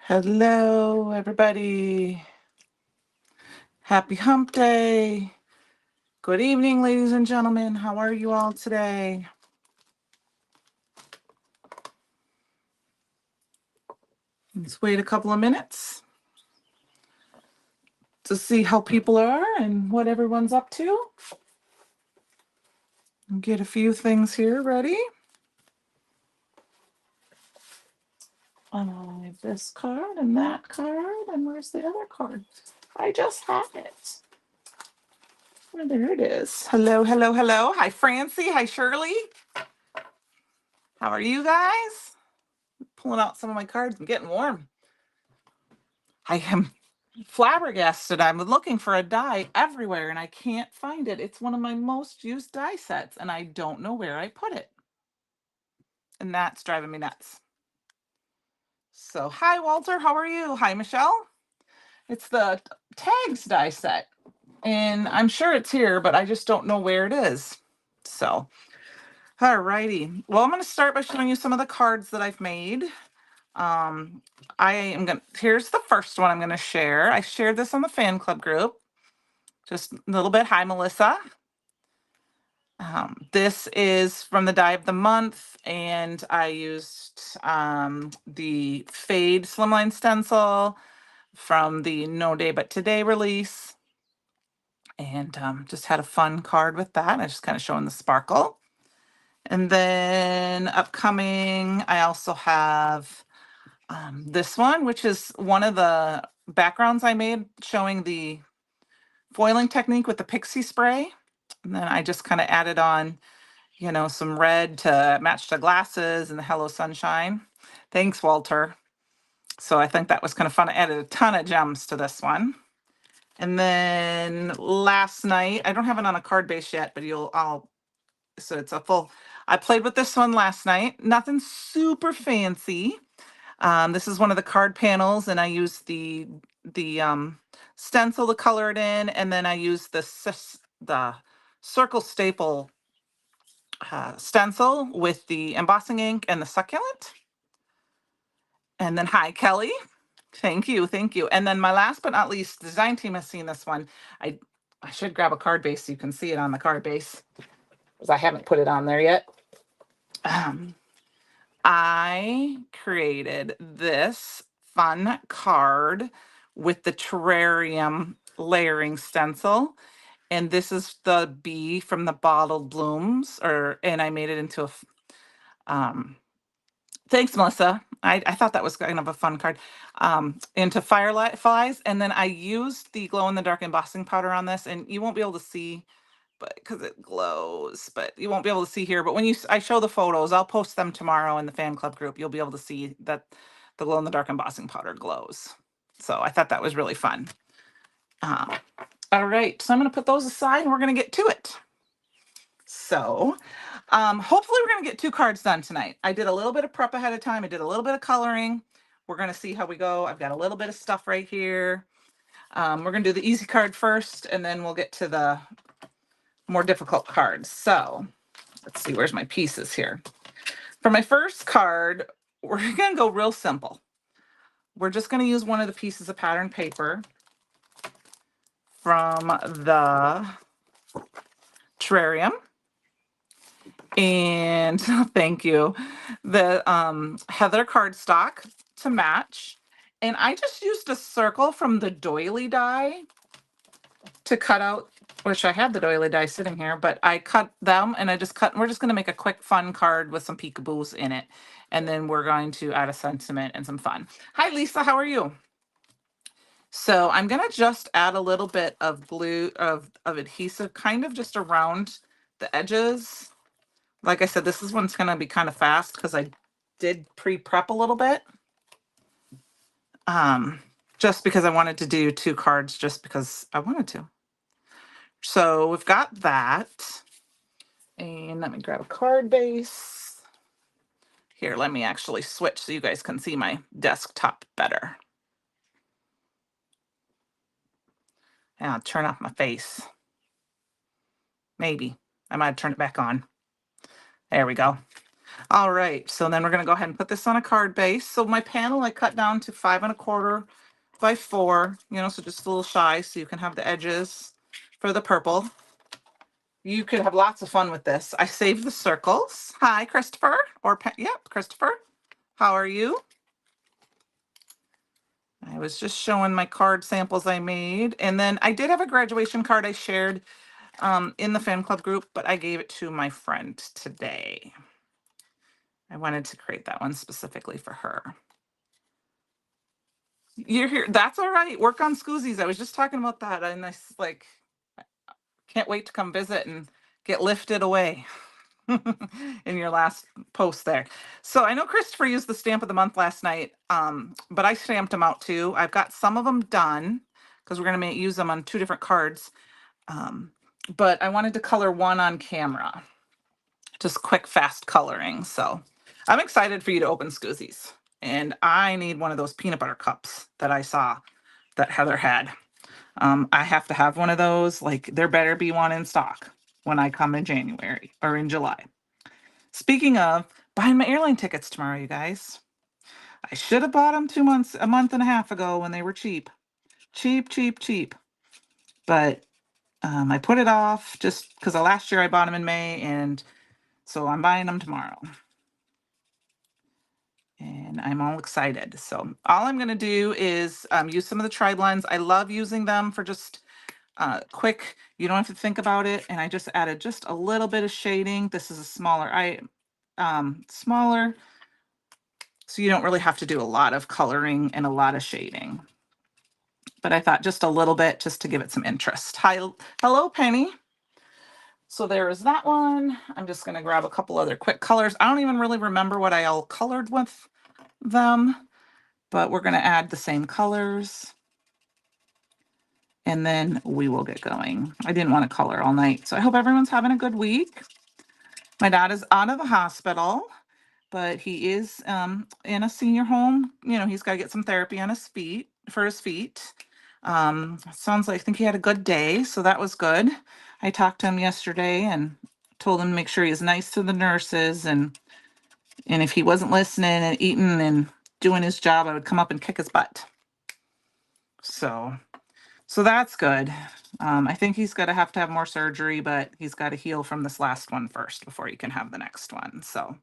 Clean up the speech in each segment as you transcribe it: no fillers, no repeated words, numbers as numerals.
Hello, everybody. Happy hump day. Good evening, ladies and gentlemen. How are you all today? Let's wait a couple of minutes to see how people are and what everyone's up to. I'll get a few things here ready. This card and that card, and where's the other card? I just had it. Oh, there it is. Hello, hello, hello. Hi, Francie. Hi, Shirley. How are you guys? Pulling out some of my cards and getting warm. I am flabbergasted. I'm looking for a die everywhere and I can't find it. It's one of my most used die sets and I don't know where I put it. And that's driving me nuts. So, hi, Walter. How are you? Hi, Michelle. It's the tags die set. And I'm sure it's here, but I just don't know where it is. So, all righty. Well, I'm going to start by showing you some of the cards that I've made. Here's the first one I'm going to share. I shared this on the fan club group. Just a little bit. Hi, Melissa. This is from the die of the month, and I used the Fade Slimline Stencil from the No Day But Today release, and just had a fun card with that. I just kind of showing the sparkle. And then upcoming, I also have this one, which is one of the backgrounds I made showing the foiling technique with the pixie spray. And then I just kind of added on, some red to match the glasses and the Hello Sunshine. Thanks, Walter. So I think that was kind of fun. I added a ton of gems to this one. And then last night, I don't have it on a card base yet, but so it's a full, I played with this one last night. Nothing super fancy. This is one of the card panels, and I used the stencil to color it in, and then I used the circle staple stencil with the embossing ink and the succulent. And then, hi, Kelly. Thank you, thank you. And then my last but not least, the design team has seen this one. I should grab a card base so you can see it on the card base, because I haven't put it on there yet. I created this fun card with the Terrarium layering stencil. And this is the bee from the bottled blooms, and I made it into a, thanks, Melissa. I thought that was kind of a fun card. Into fireflies. And then I used the glow in the dark embossing powder on this, and you won't be able to see, but because it glows, but you won't be able to see here. But when I show the photos, I'll post them tomorrow in the fan club group. You'll be able to see that the glow in the dark embossing powder glows. So I thought that was really fun. All right, so I'm going to put those aside and we're going to get to it. So hopefully we're going to get 2 cards done tonight. I did a little bit of prep ahead of time. I did a little bit of coloring. We're going to see how we go. I've got a little bit of stuff right here. We're going to do the easy card first, and then we'll get to the more difficult cards. So let's see, where's my pieces here? For my first card, we're going to go real simple. We're just going to use one of the pieces of pattern paper from the Terrarium. And thank you. The Heather cardstock to match. And I just used a circle from the doily die to cut out, which I had the doily die sitting here, but I cut them and we're just going to make a quick fun card with some peekaboos in it. And then we're going to add a sentiment and some fun. Hi, Lisa. How are you? So I'm going to just add a little bit of glue, of adhesive, kind of just around the edges. Like I said, this is one's going to be kind of fast because I did pre-prep a little bit. Just because I wanted to do 2 cards just because I wanted to. So we've got that. And let me grab a card base. Here, let me actually switch so you guys can see my desktop better. And I'll turn off my face. Maybe. I might turn it back on. There we go. All right, so then we're gonna go ahead and put this on a card base. So my panel I cut down to 5¼ by 4, you know, so just a little shy so you can have the edges for the purple. You could have lots of fun with this. I saved the circles. Hi, Christopher. Yep, Christopher. How are you? I was just showing my card samples I made. And then I did have a graduation card I shared in the fan club group, but I gave it to my friend today. I wanted to create that one specifically for her. You're here. That's all right. Work on Scoozies. I was just talking about that. And I like, can't wait to come visit and get lifted away. In your last post there. So I know Christopher used the stamp of the month last night, but I stamped them out too. I've got some of them done because we're going to use them on 2 different cards. But I wanted to color one on camera. Just quick, fast coloring. So I'm excited for you to open Scoozies. And I need one of those peanut butter cups that I saw that Heather had. I have to have one of those. Like, there better be one in stock when I come in January or in July. Speaking of, buying my airline tickets tomorrow, you guys. I should have bought them a month and a half ago when they were cheap. Cheap, cheap, cheap. But I put it off just because last year I bought them in May, and so I'm buying them tomorrow. And I'm all excited. So all I'm going to do is use some of the tri blends. I love using them for just quick. You don't have to think about it. And I just added just a little bit of shading. This is a smaller, smaller. So you don't really have to do a lot of coloring and a lot of shading. But I thought just a little bit just to give it some interest. Hello, Penny. So there is that one. I'm just going to grab a couple other quick colors. I don't even really remember what I all colored with them, but we're going to add the same colors. And then we will get going. I didn't want to color all night. So I hope everyone's having a good week. My dad is out of the hospital, but he is in a senior home. You know, he's got to get some therapy on his feet, for his feet. Sounds like I think he had a good day, so that was good. I talked to him yesterday and told him to make sure he was nice to the nurses, and if he wasn't listening and eating and doing his job, I would come up and kick his butt. So that's good. I think he's going to have more surgery, but he's got to heal from this last one first before he can have the next one. So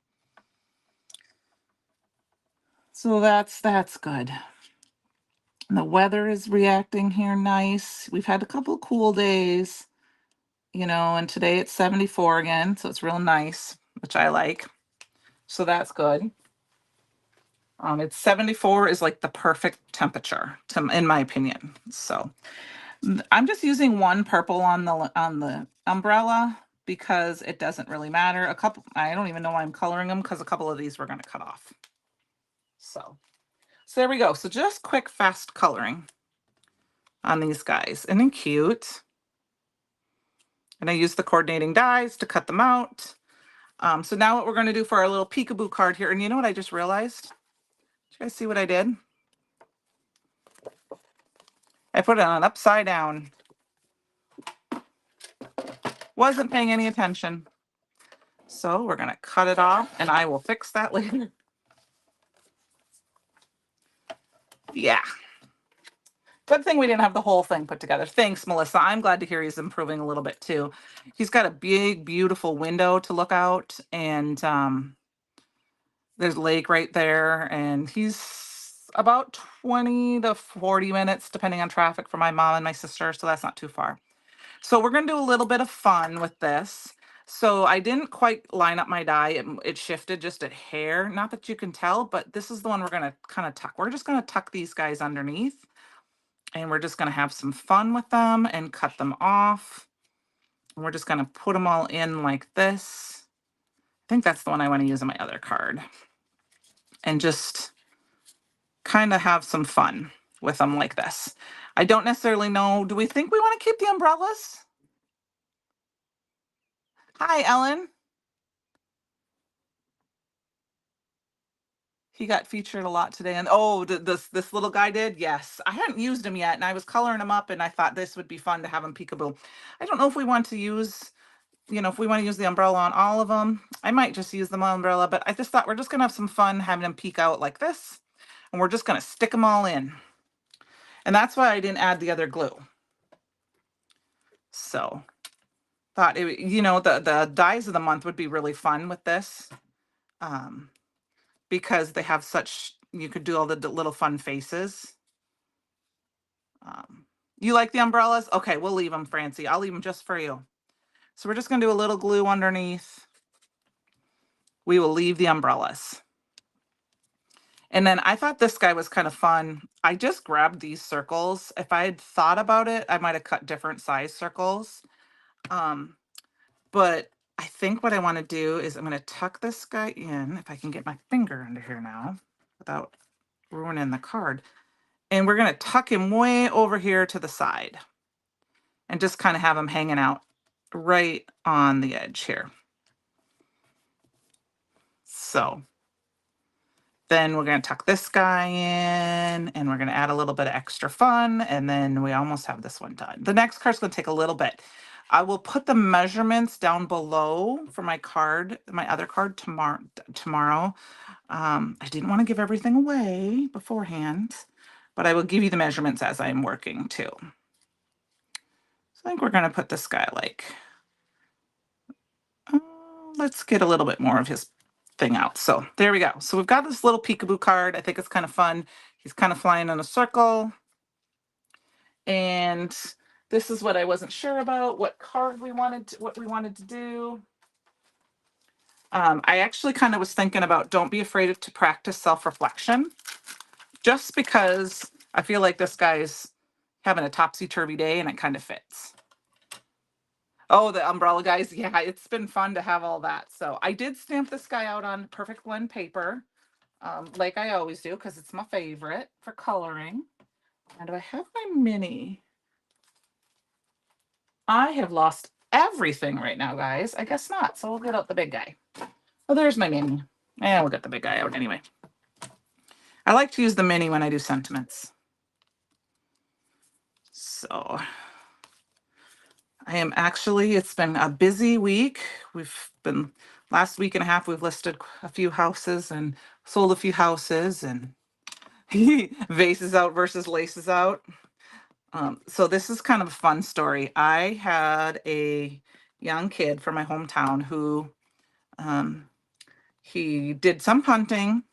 that's good. And the weather is reacting here nice. We've had a couple cool days, you know, and today it's 74 again, so it's real nice, which I like. So that's good. It's 74 is like the perfect temperature in my opinion. So I'm just using one purple on the umbrella because it doesn't really matter. I don't even know why I'm coloring them because a couple of these we're going to cut off. So there we go. So just quick, fast coloring on these guys. Isn't it cute? And I use the coordinating dies to cut them out. So now what we're going to do for our little peekaboo card here, and you know what I just realized? Did you guys see what I did? I put it on upside down. Wasn't paying any attention. So we're going to cut it off, and I will fix that later. Yeah. Good thing we didn't have the whole thing put together. Thanks, Melissa. I'm glad to hear he's improving a little bit too. He's got a big, beautiful window to look out, and there's a lake right there, and he's about 20 to 40 minutes, depending on traffic, for my mom and my sister, so that's not too far. So we're going to do a little bit of fun with this. So I didn't quite line up my die. It shifted just a hair. Not that you can tell, but this is the one we're going to kind of tuck. We're just going to tuck these guys underneath, and we're just going to have some fun with them and cut them off. And we're just going to put them all in like this. I think that's the one I want to use on my other card. And just kind of have some fun with them like this. I don't necessarily know. Do we think we want to keep the umbrellas? Hi, Ellen. He got featured a lot today. And oh, this little guy did? Yes. I hadn't used him yet, and I was coloring him up, and I thought this would be fun to have him peekaboo. I don't know if we want to use you know, if we want to use the umbrella on all of them, I might just use the umbrella, but I just thought we're just going to have some fun having them peek out like this. And we're just going to stick them all in. And that's why I didn't add the other glue. So thought, it, you know, the dies of the month would be really fun with this. Because they have such, you could do all the little fun faces. You like the umbrellas? Okay, we'll leave them, Francie. I'll leave them just for you. So we're just going to do a little glue underneath. We will leave the umbrellas. And then I thought this guy was kind of fun. I just grabbed these circles. If I had thought about it, I might have cut different size circles. But I think what I want to do is I'm going to tuck this guy in, if I can get my finger under here now without ruining the card. And we're going to tuck him way over here to the side and just kind of have him hanging out right on the edge here. So then we're going to tuck this guy in and we're going to add a little bit of extra fun. And then we almost have this one done. The next card's going to take a little bit. I will put the measurements down below for my card, my other card tomorrow. I didn't want to give everything away beforehand, but I will give you the measurements as I'm working too. So I think we're going to put this guy like, let's get a little bit more of his thing out. So there we go. So we've got this little peekaboo card. I think it's kind of fun. He's kind of flying in a circle. And this is what I wasn't sure about, what card we wanted to do. I actually kind of was thinking about don't be afraid to practice self-reflection, just because I feel like this guy's having a topsy-turvy day and it kind of fits. Oh, the umbrella guys. Yeah, it's been fun to have all that. So I did stamp this guy out on Perfect Blend paper, like I always do, because it's my favorite for coloring. And do I have my mini? I have lost everything right now, guys. I guess not. So we'll get out the big guy. Oh, there's my mini. And we'll get the big guy out anyway. I like to use the mini when I do sentiments. So I am actually, it's been a busy week. Last week and a half, we've listed a few houses and sold a few houses, and vases out versus laces out. So this is kind of a fun story. I had a young kid from my hometown who he did some hunting,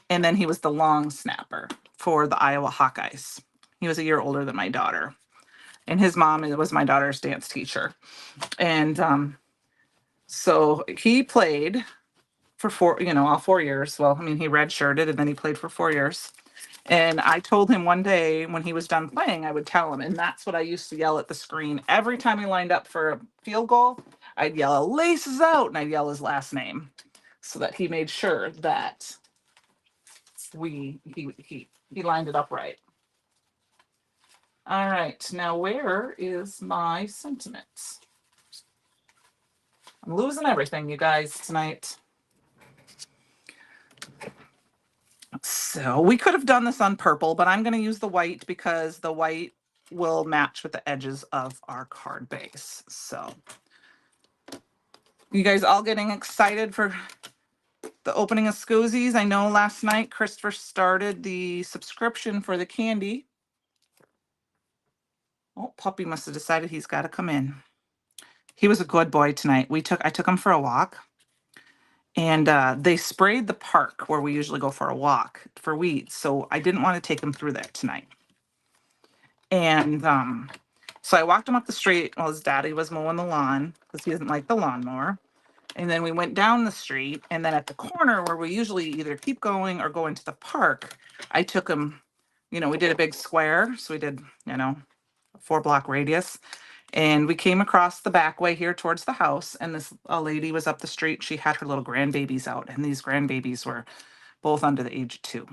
and then he was the long snapper for the Iowa Hawkeyes. He was a year older than my daughter, and his mom was my daughter's dance teacher. And so he played for all 4 years. Well, I mean, he redshirted and then he played for 4 years. And I told him one day when he was done playing, I would tell him. And that's what I used to yell at the screen. Every time he lined up for a field goal, I'd yell, "Laces out," and I'd yell his last name so that he made sure that he lined it up right. All right, now where is my sentiments? I'm losing everything, you guys, tonight. So we could have done this on purple, but I'm going to use the white because the white will match with the edges of our card base. So you guys all getting excited for the opening of Scoozies? I know last night Christopher started the subscription for the candy. Oh, puppy must have decided he's got to come in. He was a good boy tonight. I took him for a walk. And they sprayed the park where we usually go for a walk for weeds. So I didn't want to take him through that tonight. And so I walked him up the street while his daddy was mowing the lawn because he doesn't like the lawnmower. And then we went down the street. And then at the corner where we usually either keep going or go into the park, I took him, we did a big square. So we did, a 4-block radius. And we came across the back way here towards the house, and this lady was up the street. She had her little grandbabies out, and these grandbabies were both under the age of 2.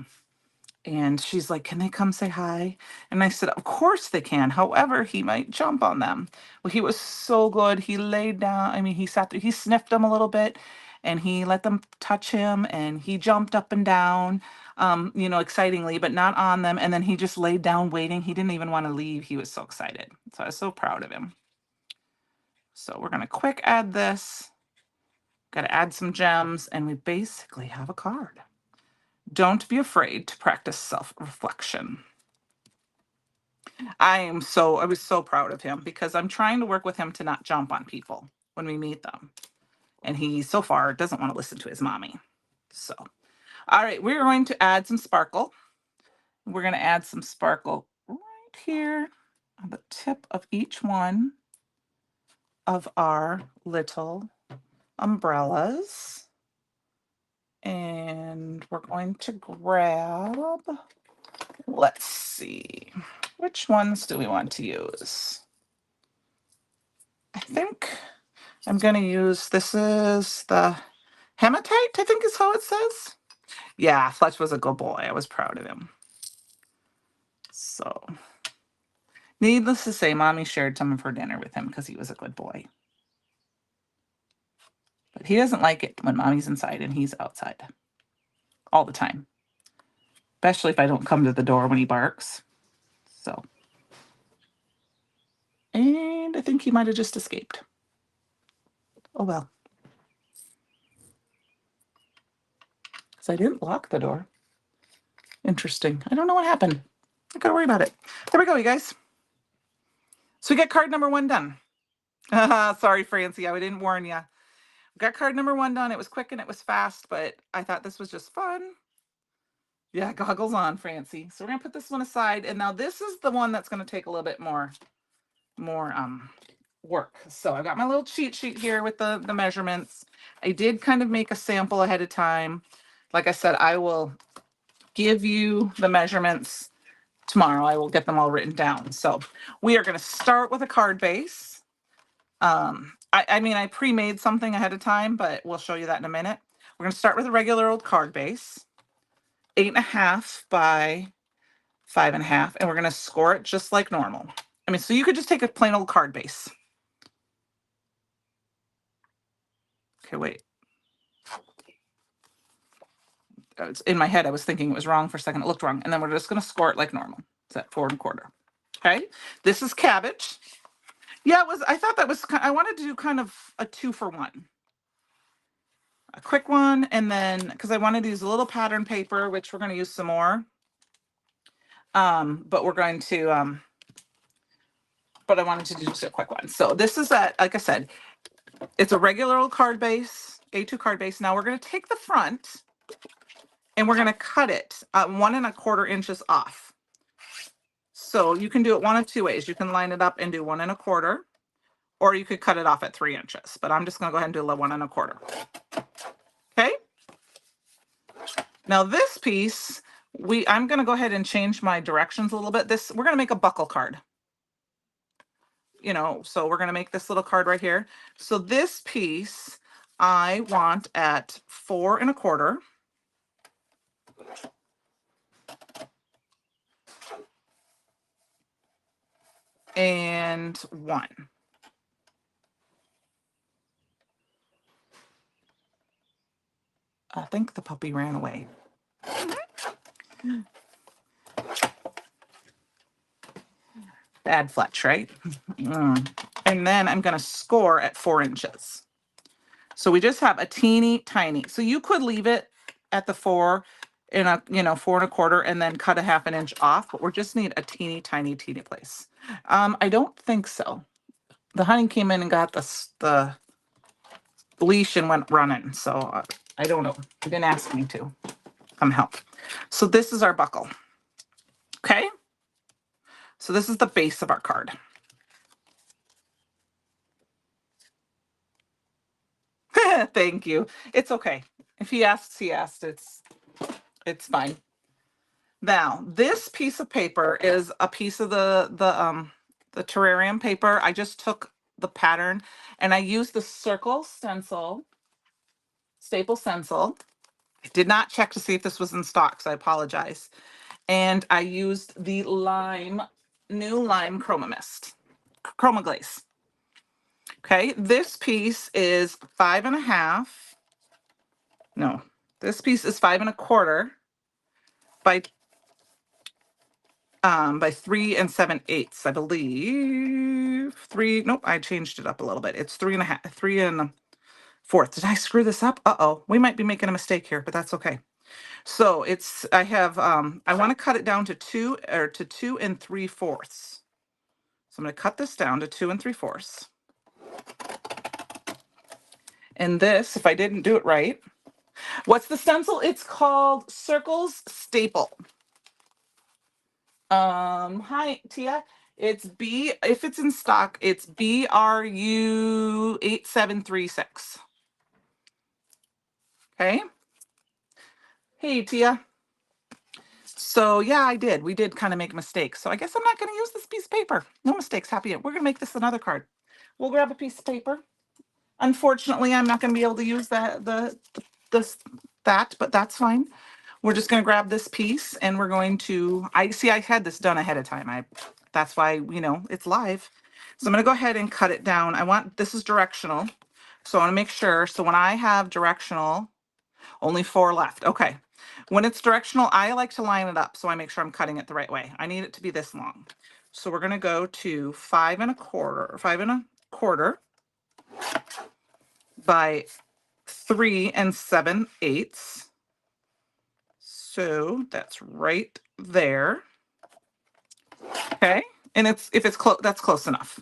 And she's like, "Can they come say hi?" And I said, "Of course they can. However, he might jump on them." Well, he was so good. He laid down. I mean, he sat there, he sniffed them a little bit, and he let them touch him, and he jumped up and down, excitingly, but not on them. And then he just laid down waiting. He didn't even want to leave. He was so excited. So I was so proud of him. So we're gonna quick add this. Gotta add some gems, and we basically have a card. Don't be afraid to practice self-reflection. I was so proud of him because I'm trying to work with him to not jump on people when we meet them. And he so far doesn't want to listen to his mommy. So, all right, we're going to add some sparkle. We're going to add some sparkle right here on the tip of each one of our little umbrellas. And we're going to grab, let's see, which ones do we want to use? I think I'm going to use, this is the hematite, I think is how it says. Yeah, Fletch was a good boy. I was proud of him. So, needless to say, Mommy shared some of her dinner with him because he was a good boy. But he doesn't like it when Mommy's inside and he's outside all the time. Especially if I don't come to the door when he barks. So. And I think he might have just escaped. Oh well. Because I didn't lock the door. Interesting. I don't know what happened. I gotta worry about it. There we go, you guys. So we got card number 1 done. Sorry, Francie, I didn't warn you. We got card number 1 done. It was quick and it was fast, but I thought this was just fun. Yeah, goggles on, Francie. So we're gonna put this one aside, and now this is the one that's gonna take a little bit more work. So I've got my little cheat sheet here with the measurements. I did kind of make a sample ahead of time. Like I said, I will give you the measurements tomorrow. I will get them all written down. So we are going to start with a card base. I mean, I pre-made something ahead of time, but we'll show you that in a minute. We're going to start with a regular old card base, 8.5 by 5.5, and we're going to score it just like normal. I mean, so you could just take a plain old card base. Okay, wait. It's in my head, I was thinking it was wrong for a second. It looked wrong. And then we're just going to score it like normal. It's at 4 1/4. Okay. This is cabbage. Yeah, it was. I thought that was, I wanted to do kind of a 2 for 1. A quick one. And then, because I wanted to use a little pattern paper, which we're going to use some more. But we're going to, but I wanted to do just a quick one. So this is like I said, it's a regular old card base, A2 card base. Now we're going to take the front and we're going to cut it 1 1/4 inches off. So you can do it one of 2 ways. You can line it up and do 1 1/4, or you could cut it off at 3 inches. But I'm just going to go ahead and do a 1 1/4. Okay. Now this piece, I'm going to go ahead and change my directions a little bit. We're going to make a buckle card. You know, so we're going to make this little card right here. So this piece I want at 4 1/4. And 1. I think the puppy ran away. Bad Fletch, right? And then I'm going to score at 4 inches. So we just have a teeny tiny. So you could leave it at the 4 in a, 4 1/4 and then cut a 1/2 inch off, but we just need a teeny tiny place. I don't think so. The honey came in and got the leash and went running. So I don't know. He didn't ask me to come help. So this is our buckle. Okay. So this is the base of our card. Thank you. It's okay. If he asks, he asked. It's fine. Now, this piece of paper is a piece of the terrarium paper. I just took the pattern and I used the circle stencil, staple stencil. I did not check to see if this was in stock, so I apologize. And I used the new lime chroma mist, chroma glaze. Okay, this piece is 5.5. No, this piece is 5 1/4 by 3 7/8, I believe. three. Nope, I changed it up a little bit. It's 3.5, 3 1/4. Did I screw this up? Uh-oh, we might be making a mistake here, but that's okay. So it's, I have, I want to cut it down to 2 3/4. So I'm going to cut this down to 2 3/4. And this, if I didn't do it right, what's the stencil? It's called Circles Staple. Hi, Tia. It's B, if it's in stock, it's BRU 8736. Okay. Hey, Tia. So yeah, I did. We did kind of make mistakes. So I guess I'm not going to use this piece of paper. No mistakes. Happy. We're going to make this another card. We'll grab a piece of paper. Unfortunately, I'm not going to be able to use that, but that's fine. We're just going to grab this piece and we're going to, I had this done ahead of time. That's why, it's live. So I'm going to go ahead and cut it down. This is directional. So I want to make sure. So when I have directional, only 4 left. Okay. When it's directional, I like to line it up so I make sure I'm cutting it the right way. I need it to be this long. So we're going to go to 5 1/4 by 3 7/8. So that's right there. Okay. And if it's close, that's close enough.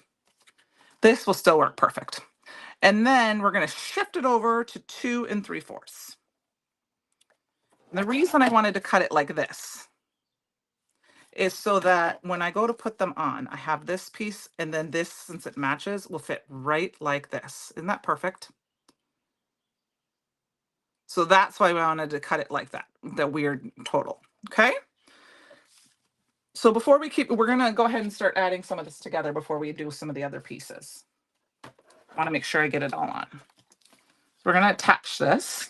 This will still work perfect. And then we're going to shift it over to 2 3/4. And the reason I wanted to cut it like this is so that when I go to put them on, I have this piece, and then this, since it matches, will fit right like this. Isn't that perfect? So that's why I wanted to cut it like that, the weird total. Okay. So before we're going to go ahead and start adding some of this together before we do some of the other pieces. I want to make sure I get it all on. We're going to attach this.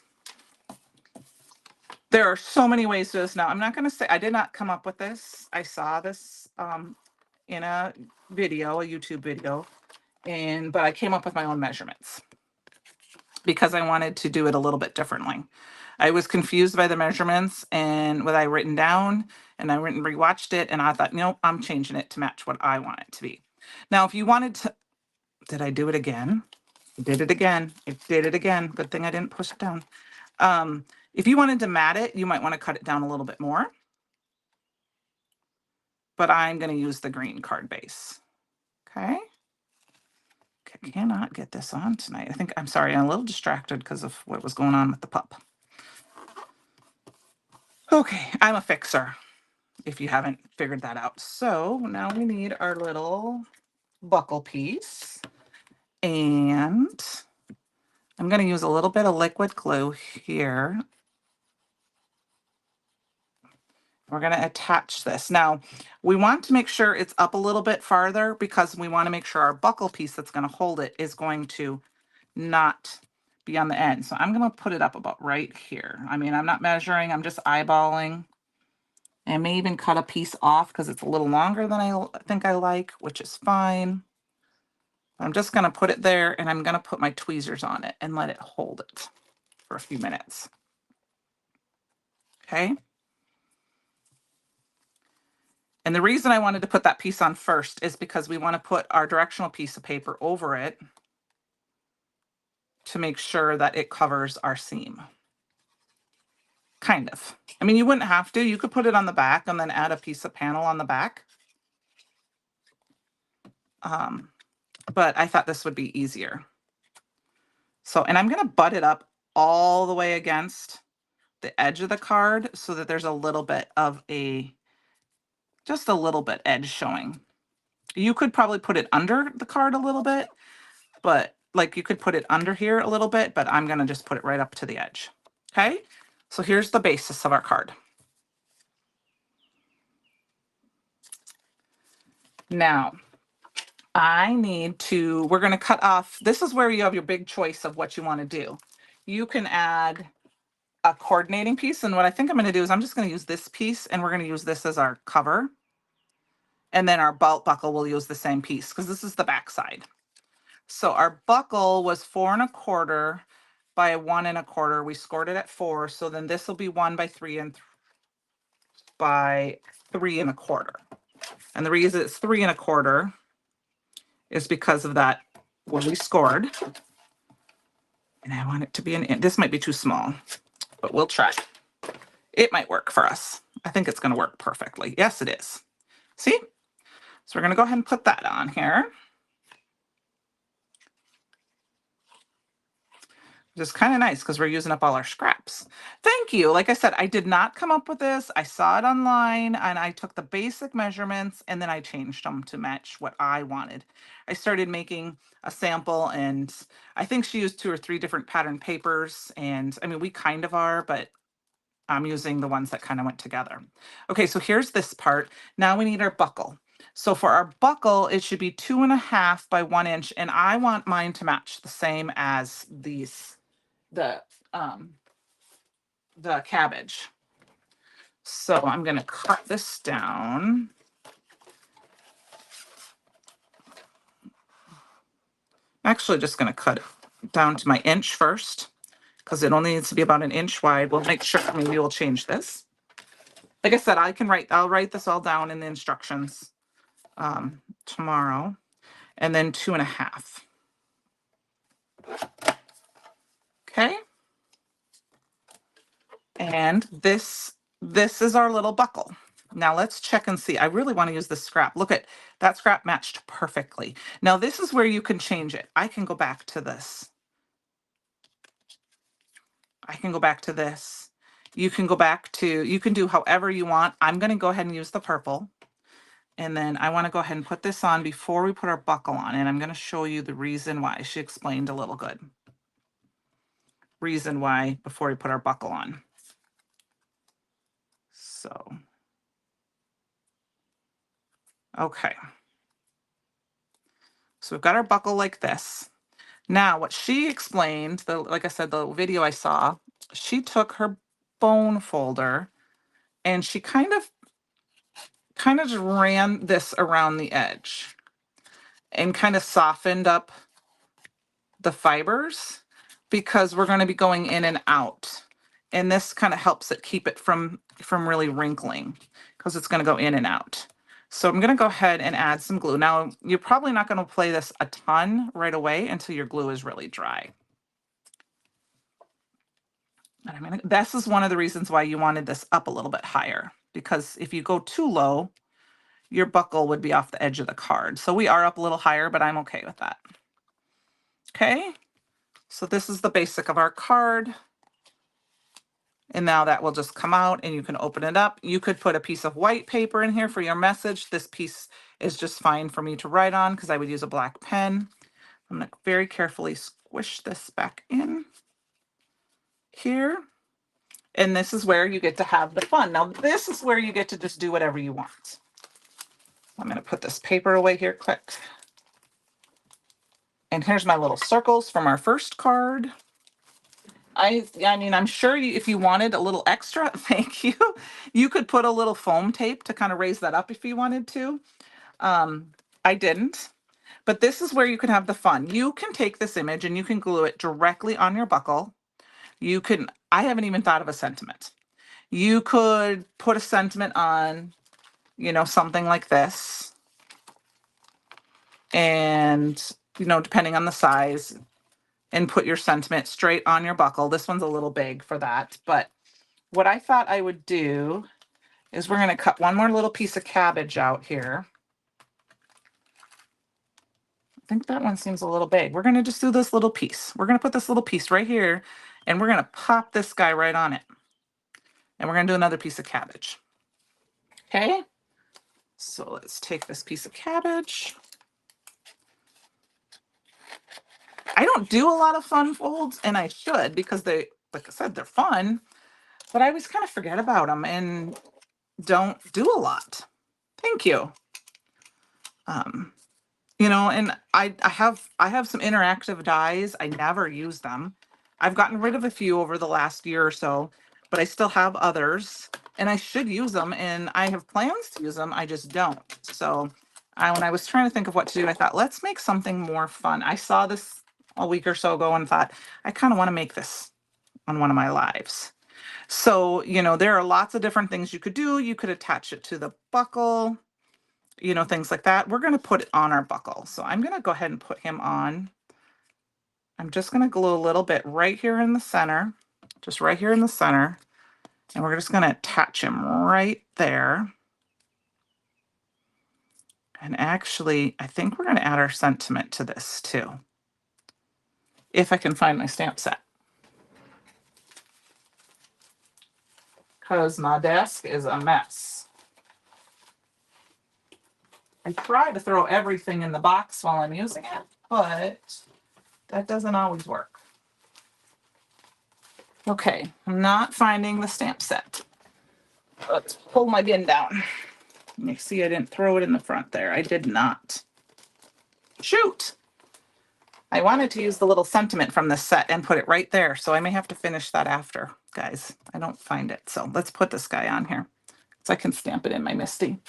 There are so many ways to this now. I'm not going to say, I did not come up with this. I saw this in a video, a YouTube video, but I came up with my own measurements because I wanted to do it a little bit differently. I was confused by the measurements and what I written down, and I went and rewatched it, and I thought, nope, I'm changing it to match what I want it to be. Now, if you wanted to, did I do it again? I did it again. I did it again. Good thing I didn't push it down. If you wanted to mat it, you might want to cut it down a little bit more. But I'm going to use the green card base. Okay. I cannot get this on tonight. I'm sorry, I'm a little distracted because of what was going on with the pup. Okay, I'm a fixer, if you haven't figured that out. So now we need our little buckle piece. And I'm going to use a little bit of liquid glue here. We're going to attach this. Now, we want to make sure it's up a little bit farther because we want to make sure our buckle piece that's going to hold it is going to not be on the end. So I'm going to put it up about right here. I mean, I'm not measuring, I'm just eyeballing. I may even cut a piece off because it's a little longer than I think I like, which is fine. I'm just going to put it there, and I'm going to put my tweezers on it and let it hold it for a few minutes. Okay. And the reason I wanted to put that piece on first is because we want to put our directional piece of paper over it to make sure that it covers our seam. Kind of. I mean, you wouldn't have to. You could put it on the back and then add a piece of panel on the back. But I thought this would be easier. So, and I'm going to butt it up all the way against the edge of the card so that there's a little bit of just a little bit edge showing. You could probably put it under the card a little bit, but like you could put it under here a little bit, but I'm going to just put it right up to the edge. Okay. So here's the basis of our card. Now, we're going to cut off. This is where you have your big choice of what you want to do. You can add a coordinating piece. And what I think I'm going to do is I'm just going to use this piece, and we're going to use this as our cover. And then our belt buckle, we'll use the same piece because this is the back side. So our buckle was 4 1/4 by 1 1/4. We scored it at 4. So then this will be 1 by 3 by 3 1/4. And the reason it's 3 1/4 is because of that when we scored. And I want it to be an inch. This might be too small, but we'll try. It might work for us. I think it's going to work perfectly. Yes, it is. See? So we're going to go ahead and put that on here. Which is kind of nice because we're using up all our scraps. Thank you. Like I said, I did not come up with this. I saw it online and I took the basic measurements and then I changed them to match what I wanted. I started making a sample and I think she used 2 or 3 different pattern papers. And I mean, we kind of are, but I'm using the ones that kind of went together. Okay, so here's this part. Now we need our buckle. So for our buckle, it should be 2.5 by 1 inch. And I want mine to match the same as these. The cabbage. So I'm going to cut this down. I'm actually just going to cut it down to my inch first because it only needs to be about 1 inch wide. We'll make sure, maybe we'll change this. Like I said, I'll write this all down in the instructions tomorrow. And then 2.5. Okay. And this is our little buckle. Now let's check and see. I really want to use this scrap. Look at that scrap matched perfectly. Now this is where you can change it. I can go back to this. I can go back to this. You can go back to, you can do however you want. I'm going to go ahead and use the purple. And then I want to go ahead and put this on before we put our buckle on. And I'm going to show you the reason why. She explained a little good reason why before we put our buckle on. So, okay. So we've got our buckle like this. Now, what she explained, like I said, the video I saw, she took her bone folder and she kind of just ran this around the edge and kind of softened up the fibers because we're going to be going in and out. And this kind of helps it keep it from really wrinkling because it's going to go in and out. So I'm going to go ahead and add some glue. Now, you're probably not going to apply this a ton right away until your glue is really dry. And I mean, this is one of the reasons why you wanted this up a little bit higher, because if you go too low, your buckle would be off the edge of the card. So we are up a little higher, but I'm okay with that. Okay, so this is the basic of our card. And now that will just come out and you can open it up. You could put a piece of white paper in here for your message. This piece is just fine for me to write on because I would use a black pen. I'm going to very carefully squish this back in here. And this is where you get to have the fun. Now, this is where you get to just do whatever you want. I'm going to put this paper away here quick. And here's my little circles from our first card. I mean, I'm sure if you wanted a little extra, thank you, you could put a little foam tape to kind of raise that up if you wanted to. I didn't, but this is where you can have the fun. You can take this image and you can glue it directly on your buckle. You can, I haven't even thought of a sentiment. You could put a sentiment on, you know, something like this. And, you know, depending on the size, and put your sentiment straight on your buckle. This one's a little big for that, but what I thought I would do is we're going to cut one more little piece of cabbage out here. I think that one seems a little big. We're going to just do this little piece. We're going to put this little piece right here, and we're going to pop this guy right on it. And we're going to do another piece of cabbage. Okay, so let's take this piece of cabbage. I don't do a lot of fun folds, and I should, because they, like I said, they're fun, but I always kind of forget about them and don't do a lot. Thank you. You know, and I have some interactive dies. I never use them. I've gotten rid of a few over the last year or so, but I still have others, and I should use them, and I have plans to use them. I just don't. So when I was trying to think of what to do, I thought, let's make something more fun. I saw this a week or so ago and thought, I kind of want to make this on one of my lives. So, you know, there are lots of different things you could do. You could attach it to the buckle. you know, things like that. We're going to put it on our buckle. So I'm going to go ahead and put him on. I'm just going to glue a little bit right here in the center, just right here in the center. And we're just going to attach him right there. And actually, I think we're going to add our sentiment to this too, if I can find my stamp set. Because my desk is a mess. I try to throw everything in the box while I'm using it, but that doesn't always work. Okay, I'm not finding the stamp set. Let's pull my bin down. You see I didn't throw it in the front there. I did not. Shoot! I wanted to use the little sentiment from this set and put it right there, so I may have to finish that after, guys. I don't find it, so let's put this guy on here so I can stamp it in my MISTI.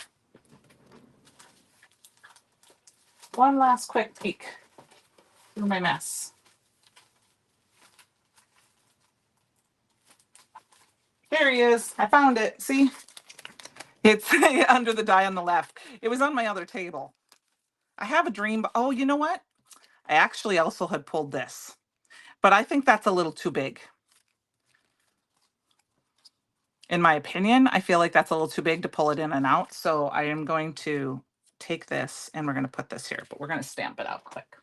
One last quick peek through my mess. There he is. I found it. See? It's under the die on the left. It was on my other table. I have a dream. Oh, you know what? I actually also had pulled this, but I think that's a little too big. In my opinion, I feel like that's a little too big to pull it in and out. So I am going to take this and we're going to put this here, but we're going to stamp it out quick.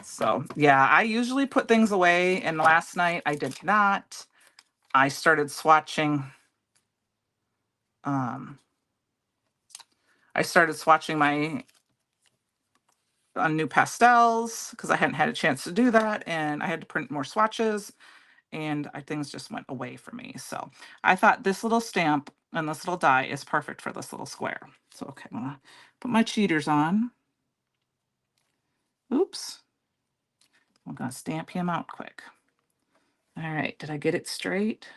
So yeah, I usually put things away, and last night I did not. I started swatching. I started swatching my new pastels because I hadn't had a chance to do that, and I had to print more swatches, and things just went away for me. So I thought this little stamp and this little die is perfect for this little square. So okay, I'm gonna put my cheaters on. Oops. I'm gonna stamp him out quick. All right, did I get it straight?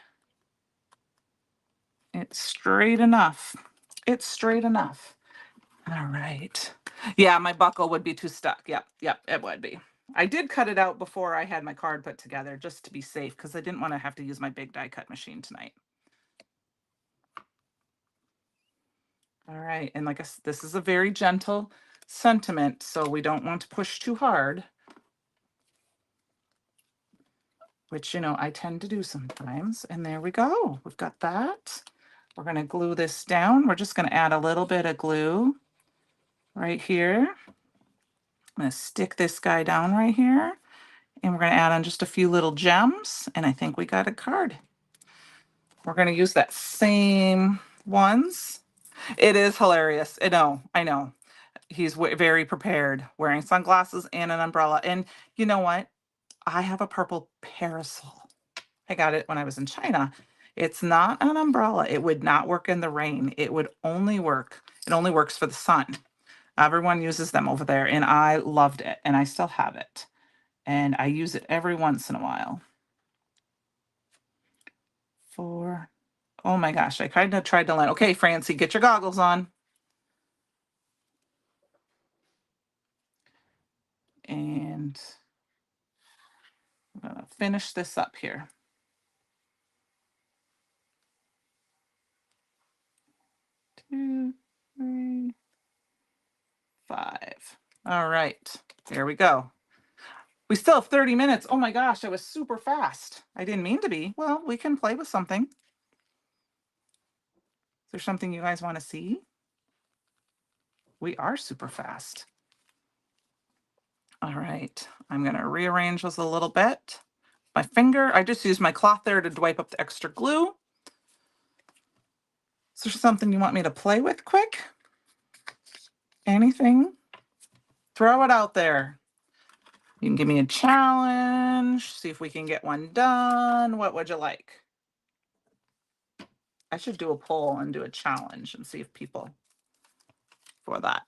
It's straight enough. It's straight enough. All right. Yeah, my buckle would be too stuck. Yep, it would be. I did cut it out before I had my card put together just to be safe because I didn't want to have to use my big die cut machine tonight. All right, and like I said, this is a very gentle sentiment, so we don't want to push too hard, which, you know, I tend to do sometimes. And there we go. We've got that. We're going to glue this down. We're just going to add a little bit of glue right here. I'm going to stick this guy down right here, and we're going to add on just a few little gems, and I think we got a card. We're going to use that same ones. It is hilarious. I know. He's very prepared, wearing sunglasses and an umbrella. And you know what? I have a purple parasol. I got it when I was in China. It's not an umbrella. It would not work in the rain. It only works for the sun. Everyone uses them over there, and I loved it, and I still have it. And I use it every once in a while. Oh my gosh, I kind of tried to land. Okay, Francie, get your goggles on. And I'm gonna finish this up here. 2, 3, 5. All right, there we go. We still have 30 minutes. Oh my gosh, I was super fast. I didn't mean to be. Well, we can play with something. Is there something you guys want to see? We are super fast. All right, I'm going to rearrange this a little bit. My finger, I just used my cloth there to wipe up the extra glue. Is there something you want me to play with quick? Anything? Throw it out there. You can give me a challenge, see if we can get one done. What would you like? I should do a poll and do a challenge and see if people for that.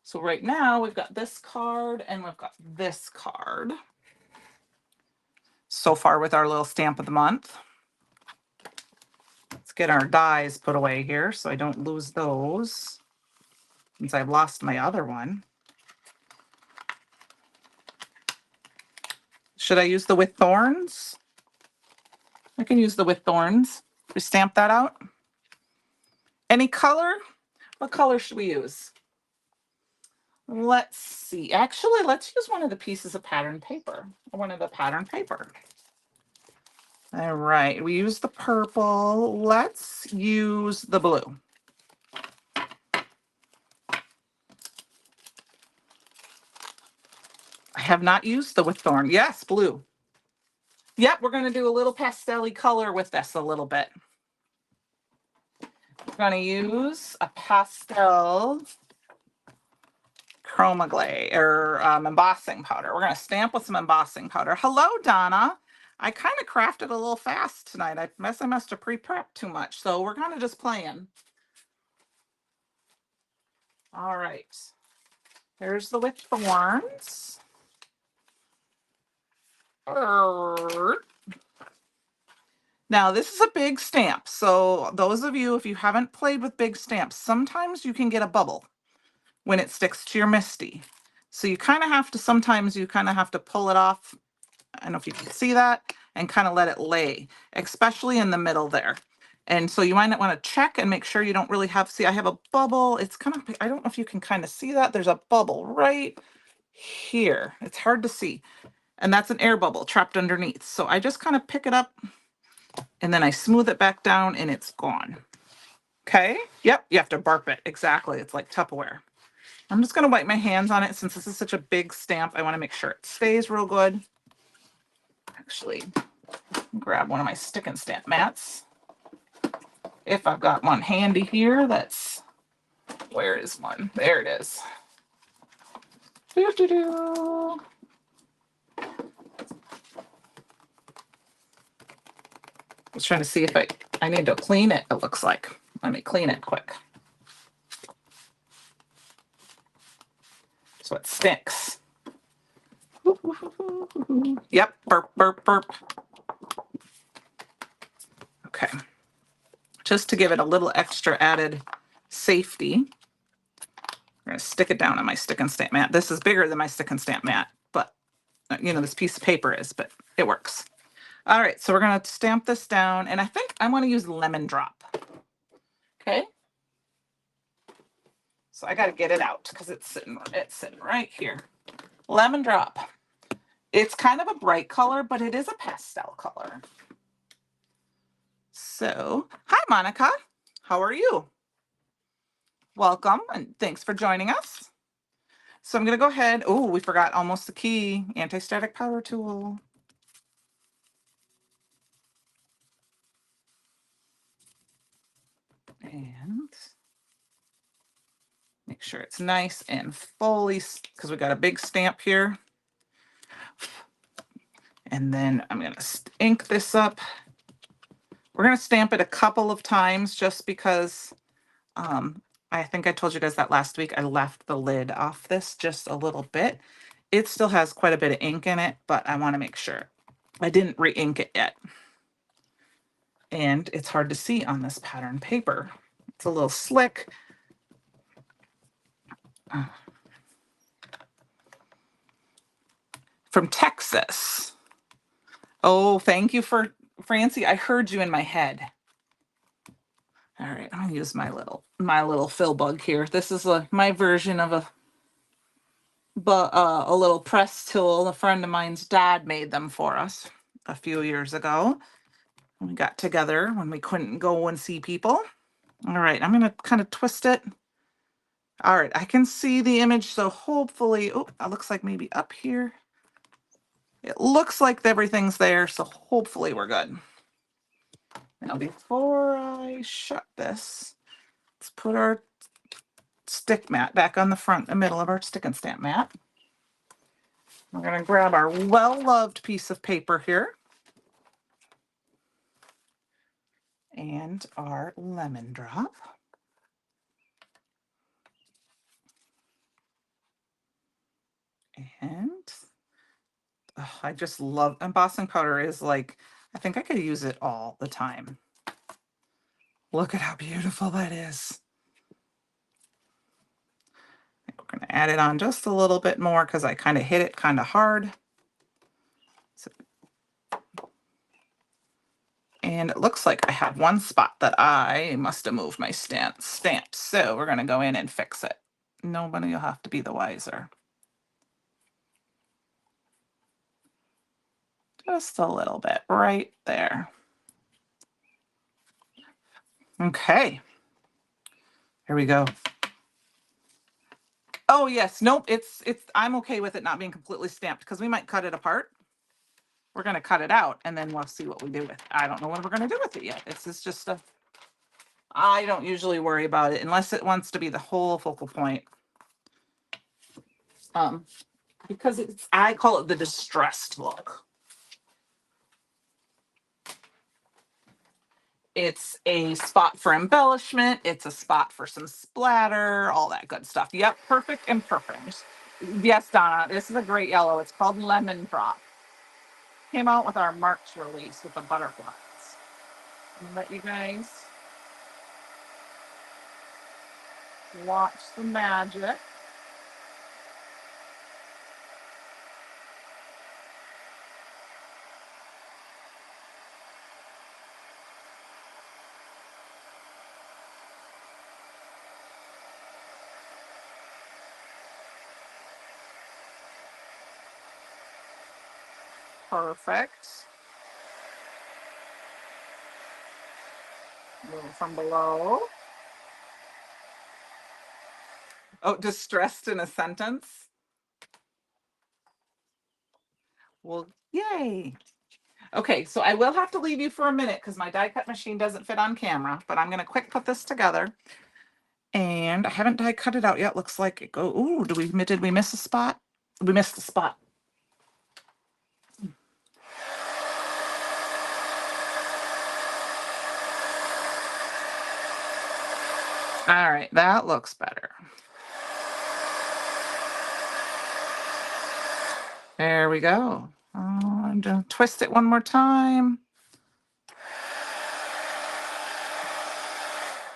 So right now we've got this card and we've got this card. So far with our little stamp of the month. Let's get our dies put away here so I don't lose those, since I've lost my other one. Should I use the with thorns? I can use the with thorns. Just stamp that out. Any color? What color should we use? Let's see. Actually, let's use one of the pieces of pattern paper. One of the pattern paper. All right, we use the purple. Let's use the blue. I have not used the with Thorn. Yes, blue. Yep, we're going to do a little pastel-y color with this a little bit. We're going to use a pastel Chroma Glaze or embossing powder. We're going to stamp with some embossing powder. Hello, Donna. I kind of crafted a little fast tonight. I must have pre-prepped too much. So we're kind of just playing. All right. There's the with Thorns. Now, this is a big stamp. So those of you, if you haven't played with big stamps, sometimes you can get a bubble when it sticks to your MISTI. So you kind of have to, sometimes you kind of have to pull it off. I don't know if you can see that, and kind of let it lay, especially in the middle there. And so you might want to check and make sure you don't really have, see, I have a bubble. It's kind of, I don't know if you can kind of see that. There's a bubble right here. It's hard to see. And that's an air bubble trapped underneath. So I just kind of pick it up and then I smooth it back down and it's gone. Okay. Yep. You have to burp it. Exactly. It's like Tupperware. I'm just going to wipe my hands on it since this is such a big stamp. I want to make sure it stays real good. Actually, grab one of my stick and stamp mats. If I've got one handy here, that's, where is one? There it is. Doo-doo-doo. I was trying to see if I need to clean it, it looks like. Let me clean it quick. So it sticks. Yep, burp, burp, burp. Okay. Just to give it a little extra added safety, I'm going to stick it down on my stick and stamp mat. This is bigger than my stick and stamp mat, but you know, this piece of paper is, but it works. All right, so we're going to stamp this down, and I think I want to use lemon drop. Okay. So I got to get it out because it's sitting right here. Lemon drop. It's kind of a bright color, but it is a pastel color. So, hi, Monica. How are you? Welcome, and thanks for joining us. So I'm going to go ahead. Oh, we forgot almost the key. Anti-static powder tool. And make sure it's nice and fully, because we got a big stamp here. And then I'm going to ink this up. We're going to stamp it a couple of times just because I think I told you guys that last week. I left the lid off this just a little bit. It still has quite a bit of ink in it, but I want to make sure. I didn't re-ink it yet. And it's hard to see on this pattern paper. It's a little slick. From Texas. Oh, thank you for Francie. I heard you in my head. All right, I'm gonna use my little fill bug here. This is my version of a little press tool. A friend of mine's dad made them for us a few years ago. We got together when we couldn't go and see people. All right, I'm gonna kind of twist it. All right, I can see the image, so hopefully, oh, it looks like maybe up here. It looks like everything's there, so hopefully we're good. Now, before I shut this, let's put our stick mat back on the front, the middle of our stick and stamp mat. We're going to grab our well-loved piece of paper here and our lemon drop. And I just love embossing powder. Is like, I think I could use it all the time. Look at how beautiful that is. I think we're going to add it on just a little bit more because I kind of hit it kind of hard. So, And it looks like I have one spot that I must have moved my stamp. So we're going to go in and fix it. Nobody will have to be the wiser. Just a little bit right there. Okay. Here we go. Oh yes, nope, it's I'm okay with it not being completely stamped because we might cut it apart. We're going to cut it out and then we'll see what we do with it. I don't know what we're going to do with it yet. It's just a, I don't usually worry about it unless it wants to be the whole focal point. Because it's, I call it the distressed look. It's a spot for embellishment. It's a spot for some splatter, all that good stuff. Yep, perfect and perfect. Yes, Donna, this is a great yellow. It's called Lemon Drop. Came out with our March release with the butterflies. I'll let you guys watch the magic. Perfect. A little from below. Oh, distressed in a sentence. Well, yay. Okay, so I will have to leave you for a minute because my die cut machine doesn't fit on camera, but I'm going to quick put this together. And I haven't die cut it out yet. Looks like it go. Ooh, did we miss a spot? We missed a spot. All right, that looks better. There we go. I'm going to twist it one more time.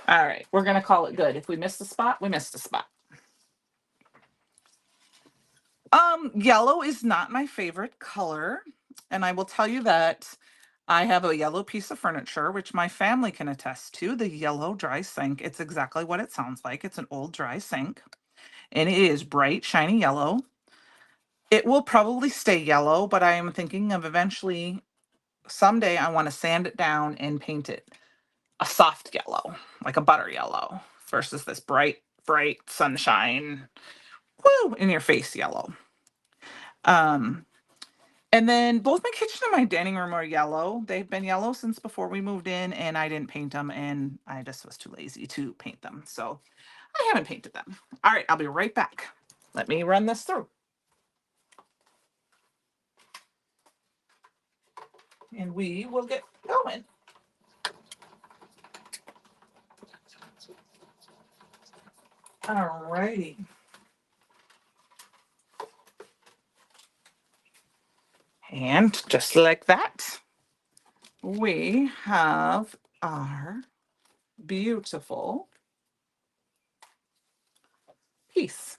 All right, we're going to call it good. If we missed a spot, we missed a spot. Yellow is not my favorite color. And I will tell you that I have a yellow piece of furniture, which my family can attest to, the yellow dry sink. It's exactly what it sounds like. It's an old dry sink. And it is bright, shiny yellow. It will probably stay yellow, but I am thinking of eventually, someday I want to sand it down and paint it a soft yellow, like a butter yellow, versus this bright, bright sunshine, woo, in your face yellow. And then both my kitchen and my dining room are yellow. They've been yellow since before we moved in, and I didn't paint them, and I just was too lazy to paint them. So I haven't painted them. All right, I'll be right back. Let me run this through. And we will get going. All righty. And just like that, we have our beautiful piece.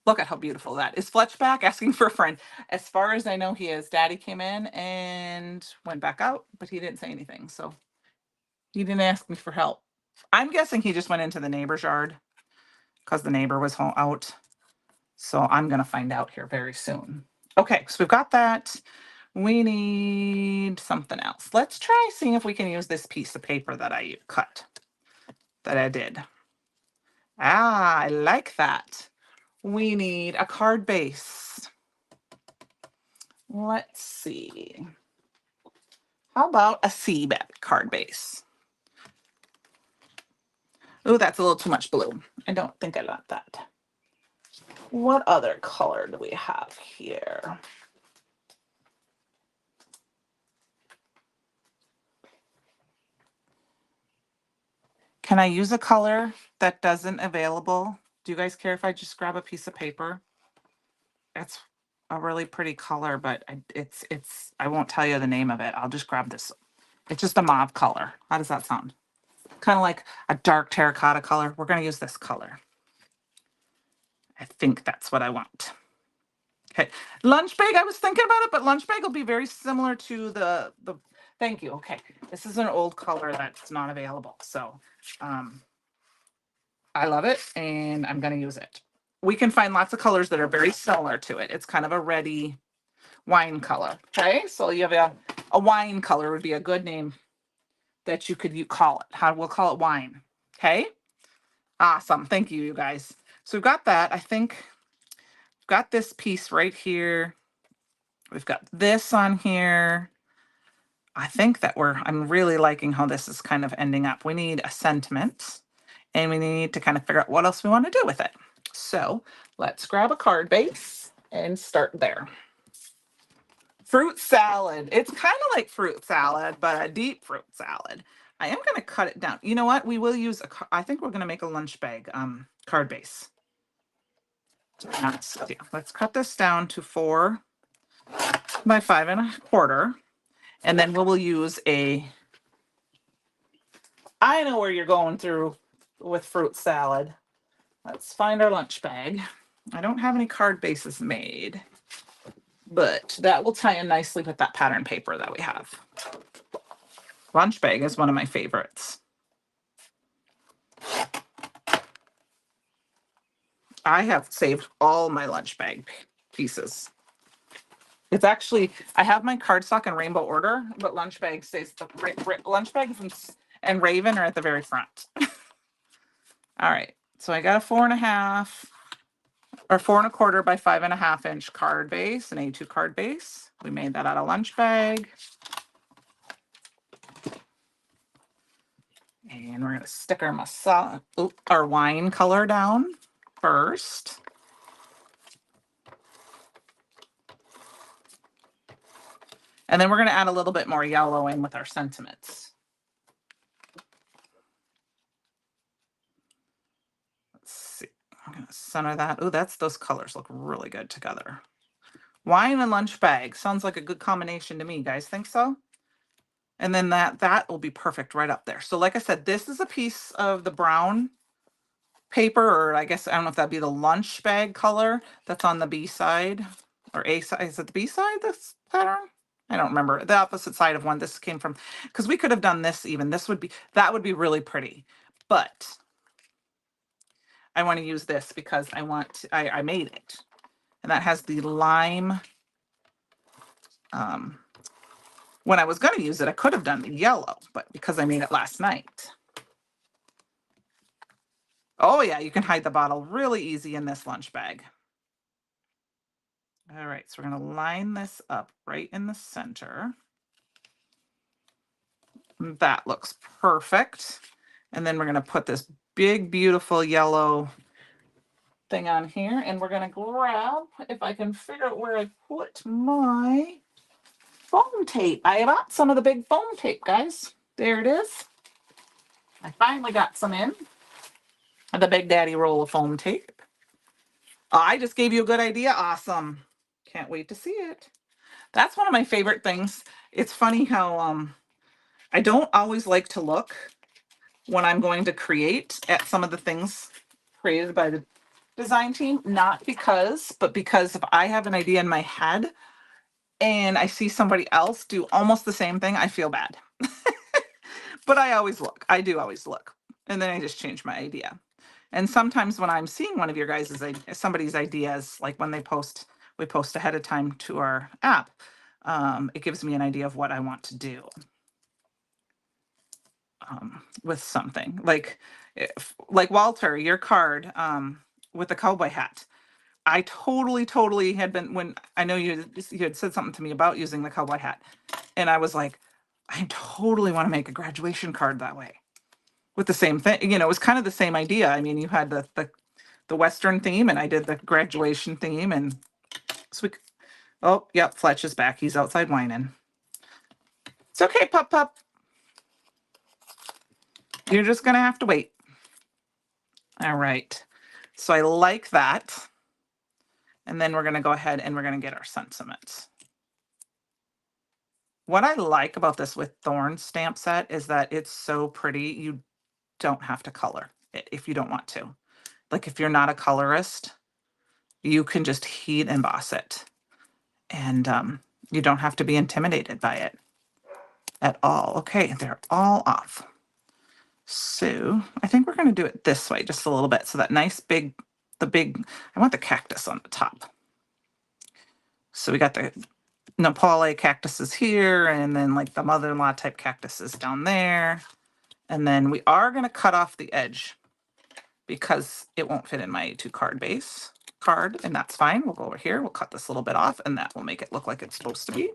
Look at how beautiful that is. Fletch back asking for a friend. As far as I know, he is. Daddy came in and went back out, but he didn't say anything. So he didn't ask me for help. I'm guessing he just went into the neighbor's yard because the neighbor was out. So I'm going to find out here very soon. Okay, so we've got that. We need something else. Let's try seeing if we can use this piece of paper that I cut, that I did. Ah, I like that. We need a card base. Let's see. How about a sea card base? Oh, that's a little too much blue. I don't think I want that. What other color do we have here? Can I use a color that doesn't available? Do you guys care if I just grab a piece of paper? It's a really pretty color, but it's I won't tell you the name of it. I'll just grab this. It's just a mauve color. How does that sound? Kind of like a dark terracotta color. We're going to use this color. I think that's what I want. Okay. Lunchbag, I was thinking about it, but Lunchbag will be very similar to the Thank you. Okay. This is an old color that's not available. So I love it and I'm going to use it. We can find lots of colors that are very similar to it. It's kind of a reddy wine color. Okay. So you have a wine color would be a good name that you call it. We'll call it wine. Okay. Awesome. Thank you, you guys. So we've got that. I think we've got this piece right here. We've got this on here. I think that I'm really liking how this is kind of ending up. We need a sentiment and we need to kind of figure out what else we want to do with it. So let's grab a card base and start there. Fruit salad. It's kind of like fruit salad, but a deep fruit salad. I am going to cut it down. You know what? We will use I think we're going to make a lunch bag card base. Let's cut this down to 4 by 5 1/4. And then we'll use I know where you're going through with fruit salad. Let's find our lunch bag. I don't have any card bases made, but that will tie in nicely with that pattern paper that we have. Lunch bag is one of my favorites. I have saved all my lunch bag pieces. It's actually, I have my cardstock in rainbow order, but lunch bag stays, lunch bags and Raven are at the very front. All right, so I got a 4 1/2 or 4 1/4 by 5 1/2 inch card base, an A2 card base. We made that out of lunch bag. And we're going to stick our wine color down first. And then we're going to add a little bit more yellow in with our sentiments. Let's see. I'm going to center that. Oh, those colors look really good together. Wine and lunch bag. Sounds like a good combination to me. Guys think so? And then that will be perfect right up there. So like I said, this is a piece of the brown paper, or I guess, I don't know if that'd be the lunch bag color that's on the B side or A side. Is it the B side, this pattern? I don't remember. The opposite side of one this came from, because we could have done this even. That would be really pretty. But I want to use this because I made it. And that has the lime. When I was going to use it, I could have done the yellow, but because I made it last night. Oh yeah, you can hide the bottle really easy in this lunch bag. All right, so we're going to line this up right in the center. That looks perfect. And then we're going to put this big, beautiful yellow thing on here. And we're going to grab, if I can figure out where I put my foam tape. I bought some of the big foam tape, guys. There it is. I finally got some in. The Big Daddy roll of foam tape. I just gave you a good idea. Awesome. Can't wait to see it. That's one of my favorite things. It's funny how I don't always like to look when I'm going to create at some of the things created by the design team, not because, but because if I have an idea in my head and I see somebody else do almost the same thing, I feel bad. But I always look. I do always look. And then I just change my idea. And sometimes when I'm seeing one of your guys' somebody's ideas, like when we post ahead of time to our app, it gives me an idea of what I want to do with something. Like Walter, your card with the cowboy hat. I totally had been, when I know you had said something to me about using the cowboy hat, and I was like, I totally want to make a graduation card that way with the same thing. You know, it was kind of the same idea. I mean, you had the Western theme and I did the graduation theme, and so oh, yep, Fletch is back. He's outside whining. It's okay, pup. You're just going to have to wait. All right. So I like that. And then we're going to go ahead and we're going to get our sentiments. What I like about this with Thorn stamp set is that it's so pretty. You don't have to color it if you don't want to. Like if you're not a colorist, you can just heat emboss it. And you don't have to be intimidated by it. at all. Okay, they're all off. So I think we're going to do it this way just a little bit. So that nice big, I want the cactus on the top. So we got the Nepali cactuses here, and then like the mother-in-law type cactuses down there. And then we are going to cut off the edge because it won't fit in my A2 card base card, and that's fine. We'll go over here, we'll cut this little bit off, and that will make it look like it's supposed to be.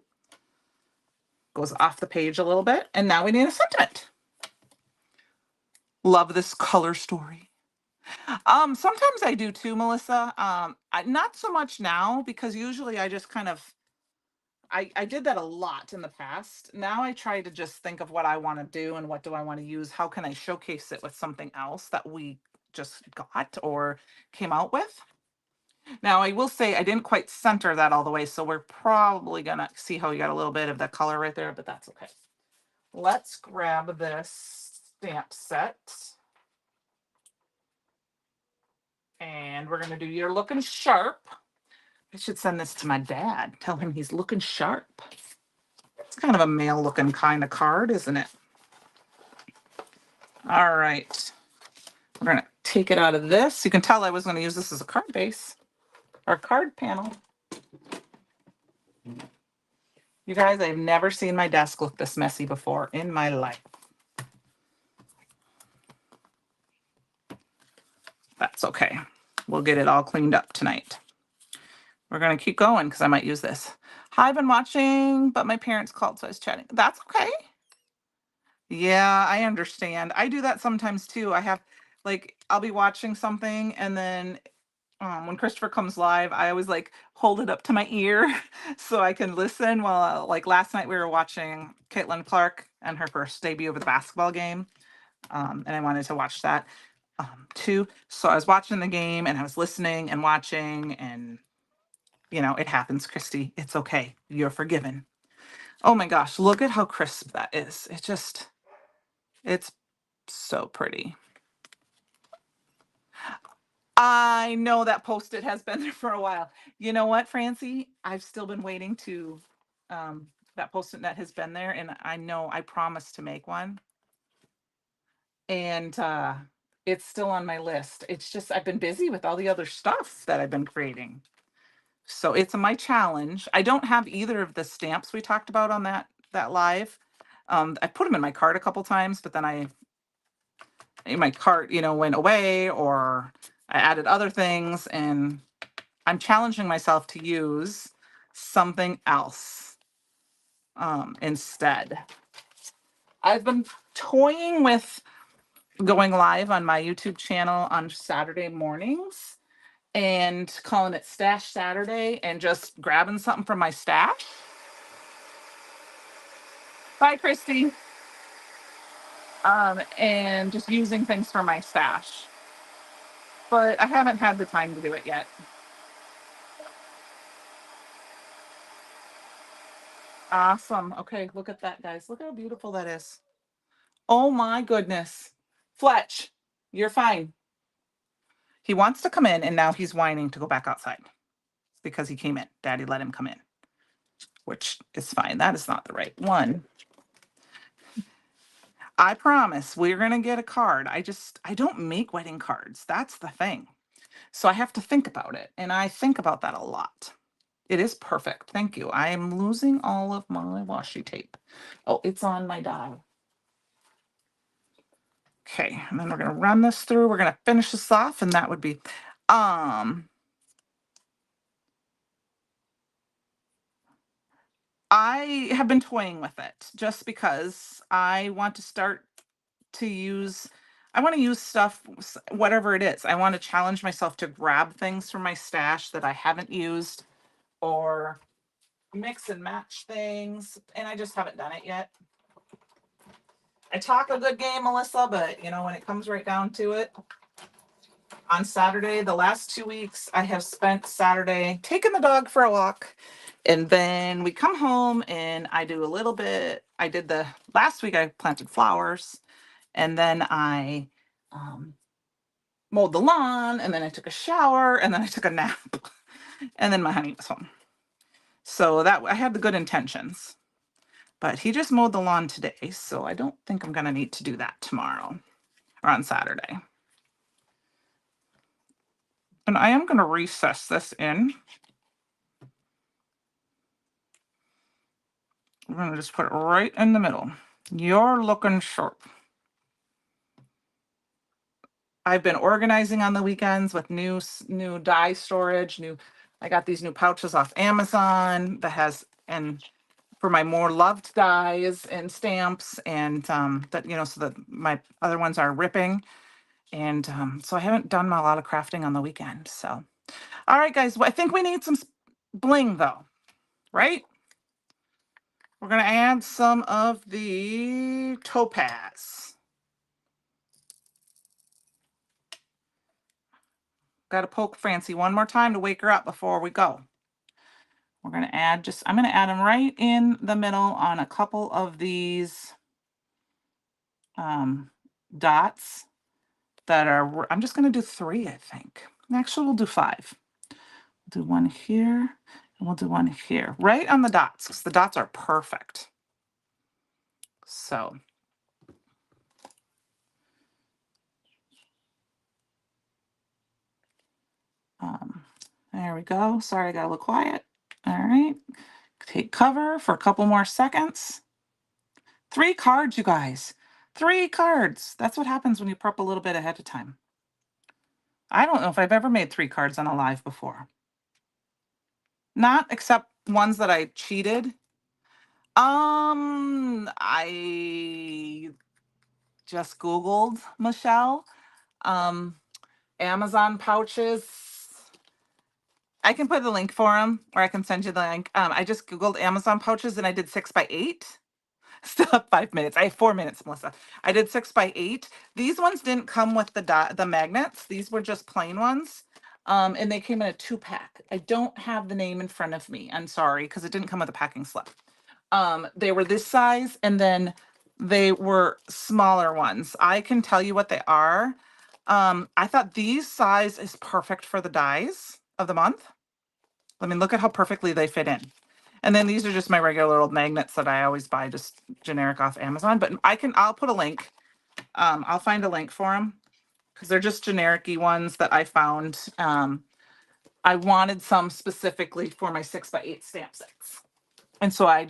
Goes off the page a little bit, and now we need a sentiment. Love this color story. Sometimes I do too, Melissa. Not so much now because usually I just kind of I did that a lot in the past. Now I try to just think of what I want to do and what do I want to use. How can I showcase it with something else that we just got or came out with? Now I will say I didn't quite center that all the way, so we're probably gonna see how we got a little bit of the color right there, but that's okay. Let's grab this stamp set. And we're gonna do You're Looking Sharp. I should send this to my dad. Tell him he's looking sharp. It's kind of a male looking kind of card, isn't it? All right. We're going to take it out of this. You can tell I was going to use this as a card base or card panel. You guys, I've never seen my desk look this messy before in my life. That's okay. We'll get it all cleaned up tonight. We're going to keep going because I might use this. Hi, I've been watching, but my parents called, so I was chatting. That's okay. Yeah, I understand. I do that sometimes too. I have, like, I'll be watching something and then when Christopher comes live, I always like hold it up to my ear so I can listen while, like last night we were watching Caitlin Clark and her first debut of the basketball game. And I wanted to watch that too. So I was watching the game and I was listening and watching, and you know, it happens, Christy. It's okay. You're forgiven. Oh my gosh, look at how crisp that is. It's so pretty. I know that Post-it has been there for a while. You know what, Francie? I've still been waiting to, that Post-it net has been there, and I know I promised to make one. And it's still on my list. It's just, I've been busy with all the other stuff that I've been creating. So it's my challenge. I don't have either of the stamps we talked about on that live. I put them in my cart a couple times, but then my cart, you know, went away, or I added other things, and I'm challenging myself to use something else instead. I've been toying with going live on my YouTube channel on Saturday mornings and calling it Stash Saturday and just grabbing something from my stash. Bye, Christy. And just using things from my stash. But I haven't had the time to do it yet. Awesome. Okay, look at that, guys. Look how beautiful that is. Oh my goodness. Fletch, you're fine. He wants to come in, and now he's whining to go back outside because he came in. Daddy let him come in, which is fine. That is not the right one. I promise we're going to get a card. I don't make wedding cards. That's the thing. So I have to think about it, and I think about that a lot. It is perfect. Thank you. I am losing all of my washi tape. Oh, it's on my die. Okay, and then we're going to run this through. We're going to finish this off, and that would be I have been toying with it just because I want to start to use I want to use stuff, whatever it is. I want to challenge myself to grab things from my stash that I haven't used, or mix and match things, and I just haven't done it yet. I talk a good game, Melissa, but you know, when it comes right down to it, on Saturday, the last 2 weeks, I have spent Saturday taking the dog for a walk. And then we come home and I do a little bit. I did last week I planted flowers, and then I mowed the lawn, and then I took a shower, and then I took a nap. And then my honey was home. So that I had the good intentions. But he just mowed the lawn today, so I don't think I'm going to need to do that tomorrow or on Saturday. And I am going to recess this in. We're going to just put it right in the middle. You're looking sharp. I've been organizing on the weekends with new dye storage. I got these new pouches off Amazon that has, and for my more loved dyes and stamps, and that, you know, so that my other ones are ripping. And so I haven't done a lot of crafting on the weekend. So, all right, guys, well, I think we need some bling though, right? We're going to add some of the topaz. Got to poke Francie one more time to wake her up before we go. We're going to add I'm going to add them right in the middle on a couple of these dots that are, I'm just going to do 3, I think. Actually, we'll do 5. We'll do one here, and we'll do one here, right on the dots, because the dots are perfect. So. There we go. Sorry, I got a little quiet. All right. Take cover for a couple more seconds. 3 cards, you guys. 3 cards. That's what happens when you prep a little bit ahead of time. I don't know if I've ever made 3 cards on a live before. Not except ones that I cheated. I just Googled Michelle. Amazon pouches. I can put the link for them, or I can send you the link. I just Googled Amazon pouches and I did 6x8. Still have 5 minutes. I have 4 minutes, Melissa. I did 6x8. These ones didn't come with the magnets. These were just plain ones. And they came in a 2-pack. I don't have the name in front of me. I'm sorry, because it didn't come with a packing slip. They were this size, and then they were smaller ones. I can tell you what they are. I thought these size is perfect for the dies of the month. I mean, look at how perfectly they fit in. And then these are just my regular old magnets that I always buy, just generic off Amazon. But I'll put a link. I'll find a link for them because they're just generic-y ones that I found. I wanted some specifically for my 6x8 stamp sets. And so I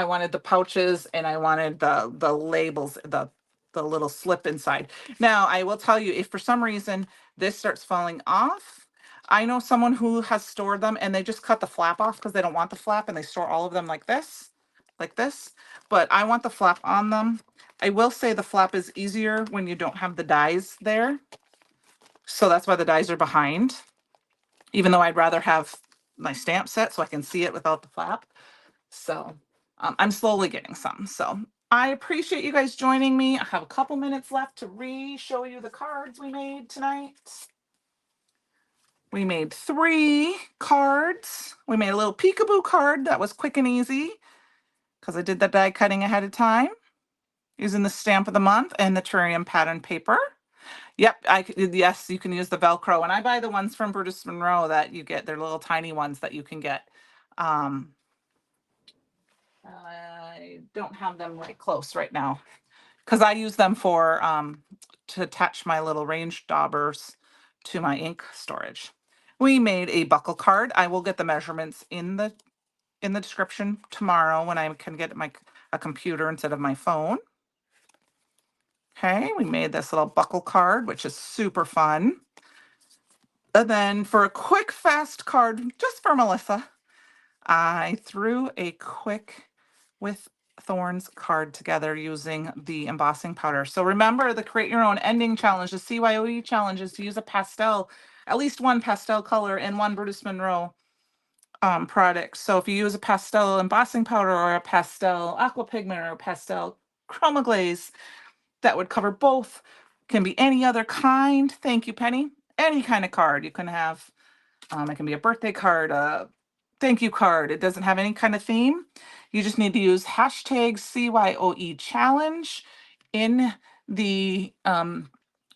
wanted the pouches, and I wanted the labels, the little slip inside. Now, I will tell you, if for some reason this starts falling off, I know someone who has stored them and they just cut the flap off because they don't want the flap, and they store all of them like this. But I want the flap on them. I will say the flap is easier when you don't have the dies there. So that's why the dies are behind, even though I'd rather have my stamp set so I can see it without the flap. So I'm slowly getting some. So I appreciate you guys joining me. I have a couple minutes left to show you the cards we made tonight. We made 3 cards. We made a little peekaboo card that was quick and easy because I did the die cutting ahead of time using the stamp of the month and the Terrarium pattern paper. Yep, yes, you can use the Velcro. And I buy the ones from Brutus Monroe that you get. They're little tiny ones that you can get. I don't have them right close right now because I use them for to attach my little range daubers to my ink storage. We made a buckle card. I will get the measurements in the description tomorrow when I can get a computer instead of my phone. Okay, we made this little buckle card, which is super fun. And then for a quick, fast card, just for Melissa, I threw a quick with Thorn's card together using the embossing powder. So remember the create your own ending challenge, the CYOE challenge is to use a pastel, at least one pastel color and one Brutus Monroe product. So if you use a pastel embossing powder or a pastel aqua pigment or a pastel Chroma Glaze, that would cover both. Can be any other kind. Thank you, Penny. Any kind of card you can have. It can be a birthday card, a thank you card. It doesn't have any kind of theme. You just need to use hashtag CYOE challenge in the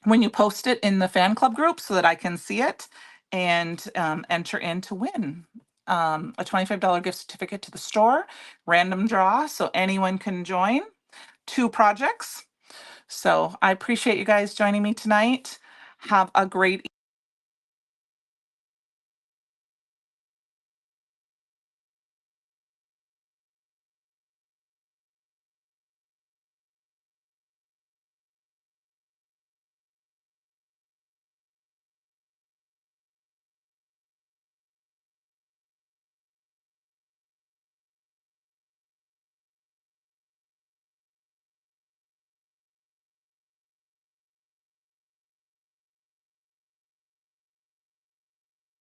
when you post it in the fan club group so that I can see it and enter in to win a $25 gift certificate to the store, random draw, so anyone can join. 2 projects. So I appreciate you guys joining me tonight. Have a great